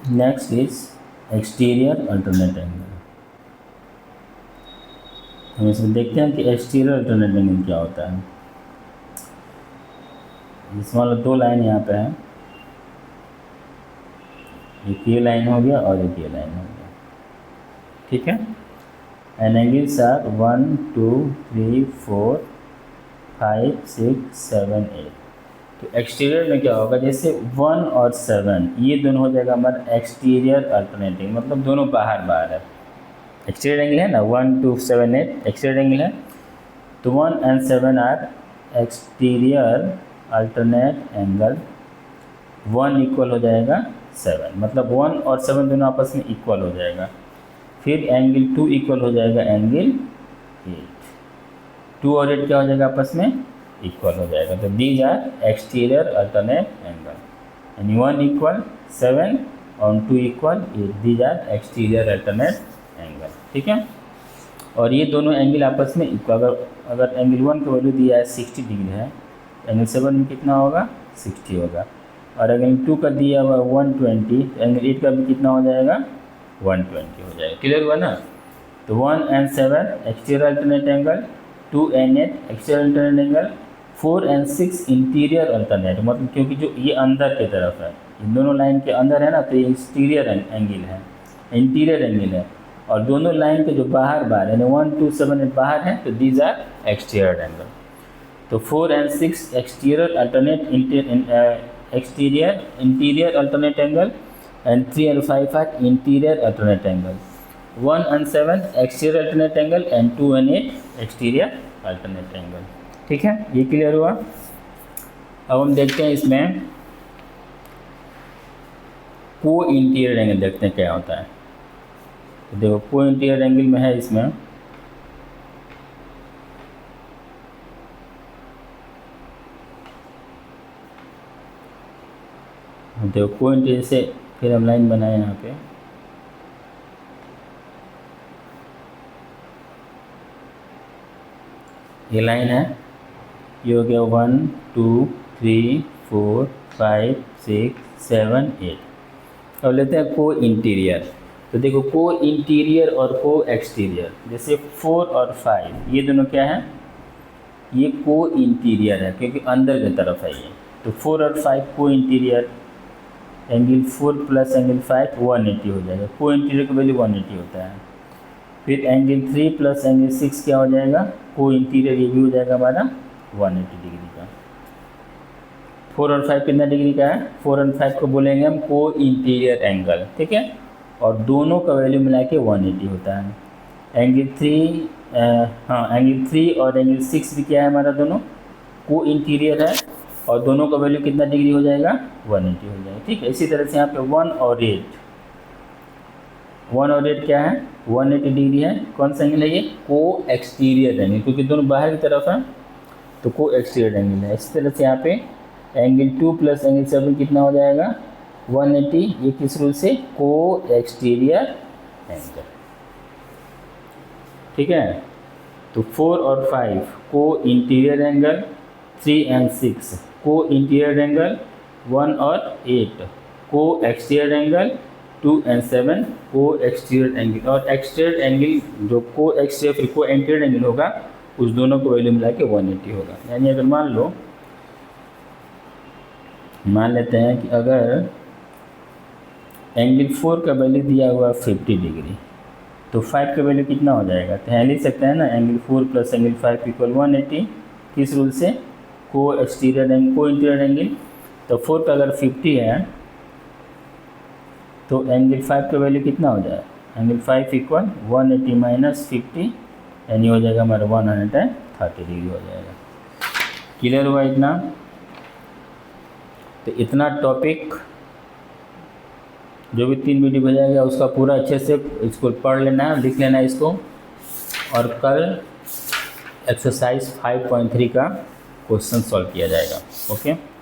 Next is exterior alternate angle. हम इसमें देखते हैं कि एक्सटीरियर अल्टरनेट एंगल क्या होता है। इसमें वाला दो लाइन यहाँ पे है, एक ये लाइन हो गया और एक ये लाइन हो गया, ठीक है। And angles are 1 2 3 4 5 6 7 8। तो एक्सटीरियर में क्या होगा, जैसे 1 और 7 ये दोनों हो जाएगा हमारा एक्सटीरियर अल्टरनेटिंग, मतलब दोनों बाहर बाहर है। एक्सटीरियर एंगल है ना, 1 2 7 8 एक्सटीरियर एंगल है, तो 1 and 7 are exterior alternate angle. 1 equal हो जाएगा 7, मतलब 1 और 7 दोनों आपस में इक्वल हो जाएगा। फिर एंगल 2 इक्वल हो जाएगा एंगल 8। 2 और 8 क्या हो जाएगा आपस में इक्वल हो जाएगा। तो these are exterior alternate angle, यानी 1 इक्वल 7 और 2 equal 8, these are exterior alternate angle, ठीक है। और ये दोनों एंगल आपस में इक्वल, अगर एंगल 1 का वैल्यू दिया है 60 डिग्री है, एंगल 7 में कितना होगा 60 होगा। और एंगल 2 का दिया हुआ 120, एंगल 8 का भी कितना हो जाएगा 120 हो जाएगा। क्लियर हुआ ना। तो 1 and 7 exterior alternate angle, 2 and 8 exterior alternate angle, 4 and 6 interior alternate, मतलब क्योंकि जो ये अंदर की तरफ है, इन दोनों लाइन के अंदर है ना, तो ये एक्सटीरियर एंगल है, इंटीरियर एंगल है। और दोनों लाइन के जो बाहर बाहर यानी 1 2 7 8 बाहर हैं, तो दीज आर एक्सटीरियर एंगल। तो 4 and 6 exterior alternate exterior interior alternate angle, and 3 and 5 are interior alternate angle. 1 and 7 exterior alternate angle and 2 and 8 exterior alternate angle, ठीक है। ये क्लियर हुआ। अब हम देखते हैं इसमें को इंटीरियर एंगल, देखते हैं क्या होता है। तो देखो को इंटीरियर एंगल में है इसमें देखो को इंटीरियर से फिर हम लाइन बनाए यहाँ पे, ये लाइन है, ये हो गया 1 2 3 4 5 6 7 8। अब लेते हैं को इंटीरियर। तो देखो को इंटीरियर और को एक्सटीरियर, जैसे 4 और 5 ये दोनों क्या है, ये को इंटीरियर है क्योंकि अंदर की तरफ है ये। तो 4 और 5 को इंटीरियर, एंगल 4 प्लस एंगल 5 180 हो जाएगा। को इंटीरियर का वैल्यू 180 होता है। फिर एंगल 3 प्लस एंगल 6 क्या हो जाएगा, को इंटीरियर, ये भी हो जाएगा हमारा 180 डिग्री का। 4 और 5 कितना डिग्री का है, 4 और 5 को बोलेंगे हम को इंटीरियर एंगल, ठीक है। और दोनों का वैल्यू मिला के 180 होता है। एंगल 3 और एंगल 6 भी क्या है हमारा, दोनों को इंटीरियर है, और दोनों का वैल्यू कितना डिग्री हो जाएगा 180 हो जाएगा, ठीक है। इसी तरह से यहाँ पे 1 और 8 क्या है 180 डिग्री है। कौन सा एंगल है ये, को एक्सटीरियर एंगल, क्योंकि दोनों बाहर की तरफ है तो को एक्सटीरियर एंगल है। इसी तरह से यहाँ पे एंगल 2 प्लस एंगल 7 कितना हो जाएगा 180, ये किस रूल से, को एक्सटीरियर एंगल, ठीक है। तो 4 और 5 को इंटीरियर एंगल, 3 and 6 को इंटीरियर एंगल, 1 और 8 को एक्सटीरियर एंगल, 2 and 7 को एक्सटीरियर एंगल। और एक्सटीरियर एंगल जो को एक्सटीरियर फिर को इंटीरियर एंगल होगा, उस दोनों को वैल्यू मिला के 180 होगा। यानी अगर मान लेते हैं कि अगर एंगल 4 का वैल्यू दिया हुआ 50 डिग्री, तो 5 का वैल्यू कितना हो जाएगा, तो यहाँ लिख सकते हैं ना, एंगल 4 प्लस एंगल 5 इक्वल 180, किस रूल से, को एक्सटीरियर एंगल, को इंटीरियर एंगल। तो 4 का अगर 50 है तो एंगल 5 का वैल्यू कितना हो जाएगा, एंगल 5 इक्वल 180 माइनस 50, यानी हो जाएगा हमारा 130 डिग्री हो जाएगा। क्लियर हुआ इतना। तो इतना टॉपिक जो भी 3 वीडियो भेजा उसका पूरा अच्छे से इसको पढ़ लेना है, लिख लेना है इसको, और कल एक्सरसाइज 5.3 का क्वेश्चन सॉल्व किया जाएगा। ओके।